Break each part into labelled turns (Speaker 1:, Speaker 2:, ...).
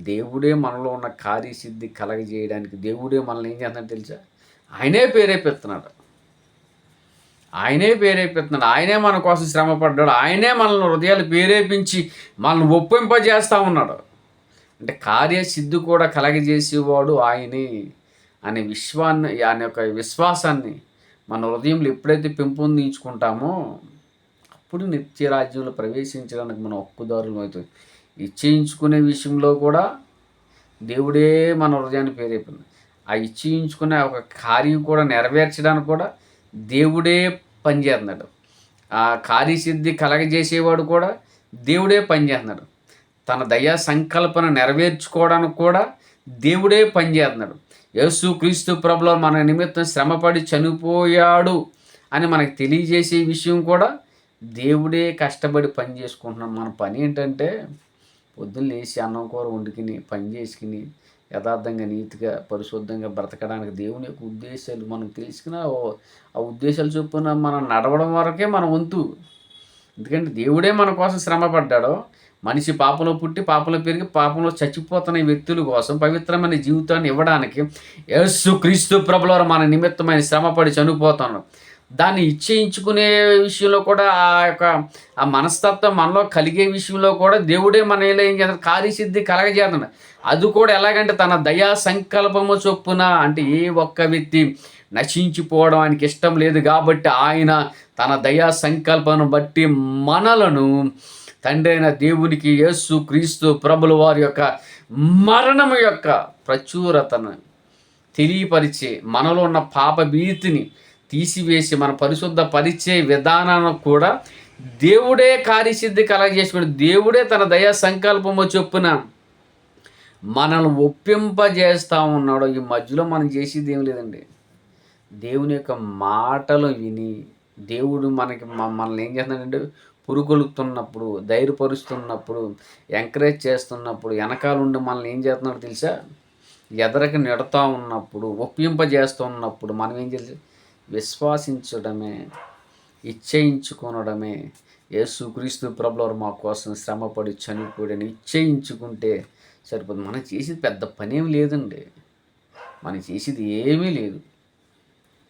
Speaker 1: దేవుడే మనలో ఉన్న కార్యసిద్ధి కలగజేయడానికి దేవుడే మనల్ని ఏం చేస్తున్నాడు తెలుసా? ఆయనే ప్రేరేపిస్తున్నాడు. ఆయనే మన కోసం శ్రమపడ్డాడు. ఆయనే మనల్ని హృదయాలు ప్రేరేపించి మనల్ని ఒప్పింపజేస్తూ ఉన్నాడు. అంటే కార్యసిద్ధి కూడా కలగజేసేవాడు ఆయనే అనే ఆయన యొక్క విశ్వాసాన్ని మన హృదయంలో ఎప్పుడైతే పెంపొందించుకుంటామో అప్పుడు నిత్యరాజ్యంలో ప్రవేశించడానికి మనం హక్కుదారులం అవుతుంది. ఇచ్చేయించుకునే విషయంలో కూడా దేవుడే మన హృదయాన్ని ప్రేరేపింది. ఆ ఇచ్చేయించుకునే ఒక కార్యం కూడా నెరవేర్చడానికి కూడా దేవుడే పనిచేస్తున్నాడు. ఆ కార్యసిద్ధి కలగజేసేవాడు కూడా దేవుడే పనిచేస్తున్నాడు. తన దయా సంకల్పన నెరవేర్చుకోవడానికి కూడా దేవుడే పనిచేస్తున్నాడు. యేసుక్రీస్తు ప్రభులో మన నిమిత్తం శ్రమపడి చనిపోయాడు అని మనకు తెలియజేసే విషయం కూడా దేవుడే కష్టపడి పని చేసుకుంటున్నాం. మన పని ఏంటంటే పొద్దున్న లేచి అన్నం కూర వండుకుని పని చేసుకుని యథార్థంగా నీతిగా పరిశుద్ధంగా బ్రతకడానికి దేవుని యొక్క ఉద్దేశాలు మనం తెలుసుకున్న ఆ ఉద్దేశాలు చొప్పున మనం నడవడం వరకే మన వంతు. ఎందుకంటే దేవుడే మన కోసం శ్రమపడ్డాడో, మనిషి పాపంలో పుట్టి పాపంలో పెరిగి పాపంలో చచ్చిపోతున్న వ్యక్తుల కోసం పవిత్రమైన జీవితాన్ని ఇవ్వడానికి యేసుక్రీస్తు ప్రభువారు మన నిమిత్తమైన శ్రమపడి చనిపోతున్నాడు. దాన్ని ఇచ్చేయించుకునే విషయంలో కూడా ఆ మనస్తత్వం మనలో కలిగే విషయంలో కూడా దేవుడే మన ఏం చేస్తాడు? కార్యసిద్ధి కలగజేస్తున్నాడు. అది కూడా ఎలాగంటే తన దయా సంకల్పము చొప్పున. అంటే ఏ ఒక్క వ్యక్తి నశించిపోవడం ఆయనకి ఇష్టం లేదు కాబట్టి ఆయన తన దయా సంకల్పను బట్టి మనలను తండ్రి అయిన దేవునికి యేసుక్రీస్తు ప్రభుల వారి యొక్క మరణము యొక్క ప్రచురతను తెలియపరిచే, మనలో ఉన్న పాప భీతిని తీసివేసి మన పరిశుద్ధ పరిచే విధానాన్ని కూడా దేవుడే కార్యసిద్ధి కలగజేసుకుని దేవుడే తన దయా సంకల్పము చొప్పున మనల్ని ఒప్పింపజేస్తూ ఉన్నాడు. ఈ మధ్యలో మనం చేసేది ఏం లేదండి. దేవుని యొక్క మాటలు విని దేవుడు మనల్ని ఏం చేస్తున్నాడంటే పురుగొలుపుతున్నప్పుడు, ధైర్యపరుస్తున్నప్పుడు, ఎంకరేజ్ చేస్తున్నప్పుడు, వెనకాలండి మనల్ని ఏం చేస్తున్నాడో తెలుసా? ఎదరికి నెడతా ఉన్నప్పుడు, ఒప్పింపజేస్తున్నప్పుడు మనం ఏం చేయాలి? విశ్వాసించడమే, ఇచ్చేయించుకొనడమే. యేసుక్రీస్తు ప్రభువారు మా కోసం శ్రమపడి చనిపోయాడని ఇచ్చేయించుకుంటే సరిపోతుంది. మనం చేసేది పెద్ద పనేం లేదండి. మనం చేసేది ఏమీ లేదు.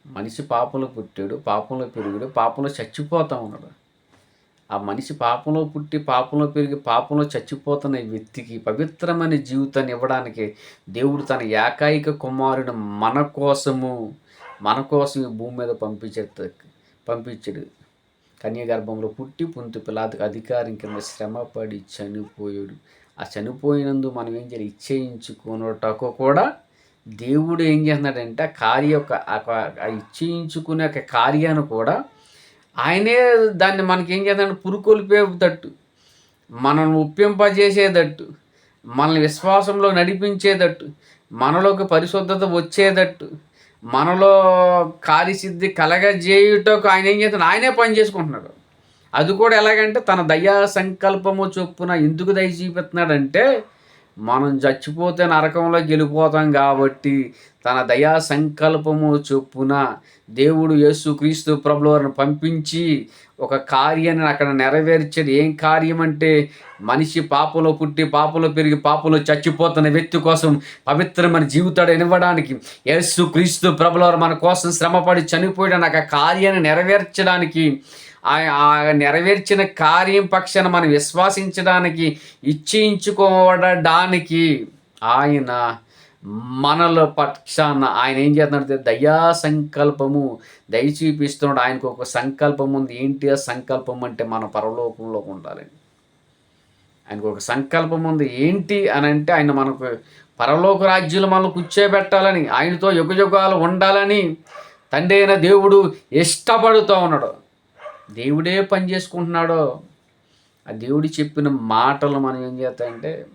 Speaker 1: మనిషి పాపంలో పుట్టాడు, పాపంలో పెరిగాడు, పాపంలో చచ్చిపోతూ ఉన్నాడు. ఆ మనిషి పాపంలో పుట్టి పాపంలో పెరిగి పాపంలో చచ్చిపోతున్న వ్యక్తికి పవిత్రమైన జీవితాన్ని ఇవ్వడానికి దేవుడు తన ఏకైక కుమారుడు మన కోసం ఈ భూమి మీద పంపించాడు. కన్యగర్భంలో పుట్టి పుంతు పిలాతకు అధికారం కింద శ్రమపడి చనిపోయాడు. ఆ చనిపోయినందు మనం ఏం చేయాలి? ఇచ్చేయించుకున్నటకు కూడా దేవుడు ఏం చేస్తున్నాడంటే ఆ ఇచ్చేయించుకునే ఒక కార్యాన్ని కూడా ఆయనే దాన్ని మనకి ఏం చేస్తాడు? పురుకొల్పేటట్టు, మనల్ని ఒప్పింపజేసేటట్టు, మనల్ని విశ్వాసంలో నడిపించేటట్టు, మనలోకి పరిశుద్ధత వచ్చేటట్టు, మనలో కార్యసిద్ధి కలగజేయుటకు ఆయన ఏం చేస్తాడు? ఆయనే పని చేసుకుంటున్నాడు. అది కూడా ఎలాగంటే తన దయా సంకల్పము చొప్పున. ఎందుకు దయ చూపిస్తున్నాడంటే మనం చచ్చిపోతే నరకంలో వెళ్ళిపోతాం కాబట్టి తన దయా సంకల్పము చొప్పున దేవుడు యేసుక్రీస్తు ప్రభువారిని పంపించి ఒక కార్యాన్ని అక్కడ నెరవేర్చాడు. ఏం కార్యం అంటే మనిషి పాపంలో పుట్టి పాపంలో పెరిగి పాపంలో చచ్చిపోతున్న వ్యక్తి కోసం పవిత్రమైన జీవితాన్ని ఇవ్వడానికి యేసుక్రీస్తు ప్రభువారు మన కోసం శ్రమపడి చనిపోయాడు. ఆ కార్యాన్ని నెరవేర్చడానికి ఆ నెరవేర్చిన కార్యం పక్షాన మనం విశ్వాసించడానికి ఇచ్చేయించుకోవడానికి ఆయన మనల పక్షాన ఆయన ఏం చేస్తున్నాడు? దయా సంకల్పము దయ చూపిస్తున్నాడు. ఆయనకు ఒక సంకల్పం ఉంది. ఏంటి ఆ సంకల్పం అంటే మన పరలోకంలో ఉండాలని ఆయనకు ఒక సంకల్పం ఉంది. ఏంటి అని అంటే ఆయన మనకు పరలోక రాజ్యంలో మనల్ని కూర్చోబెట్టాలని, ఆయనతో యుగయుగాలు ఉండాలని తండ్రి అయిన దేవుడు ఇష్టపడుతూ ఉన్నాడు. దేవుడే పని చేసుకుంటున్నాడో ఆ దేవుడు చెప్పిన మాటలు మనం ఏం చేస్తాయంటే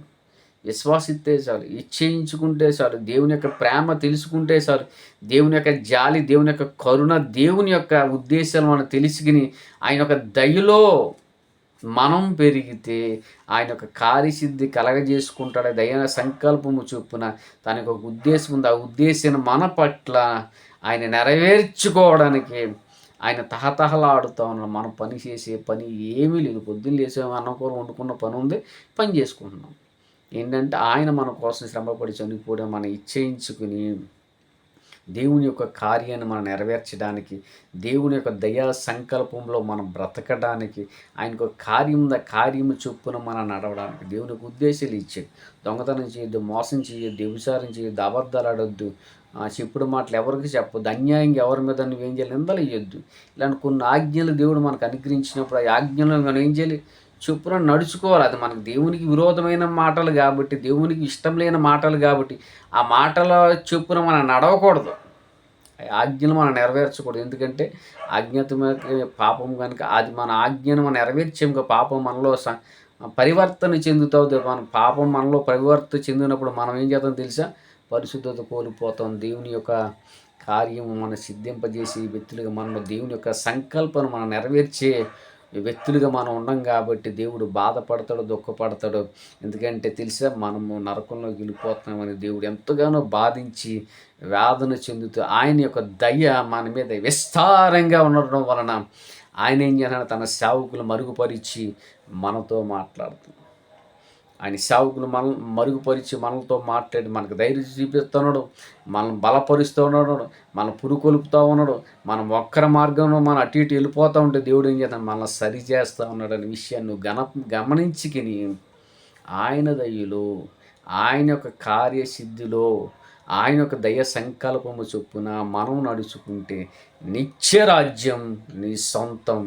Speaker 1: విశ్వాసిస్తే చాలు, ఇచ్చేయించుకుంటే చాలు, దేవుని యొక్క ప్రేమ తెలుసుకుంటే చాలు, దేవుని యొక్క జాలి, దేవుని యొక్క కరుణ, దేవుని యొక్క ఉద్దేశాలు మనం తెలుసుకుని ఆయన యొక్క దయలో మనం పెరిగితే ఆయన యొక్క కార్యసిద్ధి కలగజేసుకుంటాడు. దైవ సంకల్పము చొప్పున తనకు ఒక ఉద్దేశం ఉంది. ఆ ఉద్దేశాన్ని మన పట్ల ఆయన నెరవేర్చుకోవడానికి ఆయన తహతహలాడుతూ ఉన్నాడు. మనం పని చేసే పని ఏమీ లేదు. పొద్దున్న లేసే అన్నం కూర వండుకున్న పని ఉంది, పని చేసుకుంటున్నాం. ఏంటంటే ఆయన మన కోసం శ్రమపడి చనిపోవడం మనం ఇచ్చేయించుకుని దేవుని యొక్క కార్యాన్ని మనం నెరవేర్చడానికి, దేవుని యొక్క దయా సంకల్పంలో మనం బ్రతకడానికి, ఆయనకు కార్యము చొప్పున మనం నడవడానికి దేవునికి ఉద్దేశాలు ఇచ్చాడు. దొంగతనం చేయొద్దు, మోసం చేయొద్దు, వ్యభిచారం చేయొద్దు, అబద్ధాలు ఆడొద్దు, చెప్పుడు మాటలు ఎవరికి చెప్పొద్దు, అన్యాయంగా ఎవరి మీద నువ్వేం చేయాలి, నిందలు ఇయ్యొద్దు. ఇలాంటి కొన్ని ఆజ్ఞలు దేవుడు మనకు అనుగ్రహించినప్పుడు ఆ ఆజ్ఞలు మనం ఏం చేయాలి, చొప్పున నడుచుకోవాలి. అది మనకు దేవునికి విరోధమైన మాటలు కాబట్టి, దేవునికి ఇష్టం లేని మాటలు కాబట్టి ఆ మాటల చొప్పున మనం నడవకూడదు. ఆజ్ఞలు మనం నెరవేర్చకూడదు. ఎందుకంటే ఆజ్ఞాతమైన పాపం కనుక అది మన ఆజ్ఞను మనం నెరవేర్చాము, పాపం మనలో పరివర్తన చెందుతుంది. మన పాపం మనలో పరివర్తన చెందినప్పుడు మనం ఏం చేద్దాం తెలుసా, పరిశుద్ధత కోల్పోతాం. దేవుని యొక్క కార్యము మనం సిద్ధింపజేసి వ్యక్తులుగా మనలో దేవుని యొక్క సంకల్పను మనం నెరవేర్చే వ్యక్తులుగా మనం ఉండం కాబట్టి దేవుడు బాధపడతాడు, దుఃఖపడతాడు. ఎందుకంటే తెలుసా, మనము నరకంలోకి వెళ్ళిపోతున్నామని దేవుడు ఎంతగానో బాధించి వేదన చెందుతూ ఆయన యొక్క దయ మన మీద విస్తారంగా ఉండడం వలన ఆయన ఏం చేయాలంటే తన సేవకులు మరుగుపరిచి మనతో మాట్లాడుతున్నాడు. ఆయన సేవకులు మరుగుపరిచి మనతో మాట్లాడి మనకు ధైర్యం చూపిస్తున్నాడు, మనం బలపరుస్తూ ఉన్నాడు, మనం పురుకొలుపుతూ ఉన్నాడు. మనం ఒక్కరి మార్గంలో మనం అటు ఇటు వెళ్ళిపోతూ ఉంటే దేవుడు ఏం చేస్తాడు, మనల్ని సరి చేస్తూ ఉన్నాడు అనే విషయాన్ని నువ్వు గమనించుకుని ఆయన దయలో, ఆయన యొక్క కార్యసిద్ధిలో, ఆయన యొక్క దయ సంకల్పము చొప్పున మనం నడుచుకుంటే నిత్యరాజ్యం నీ సొంతం.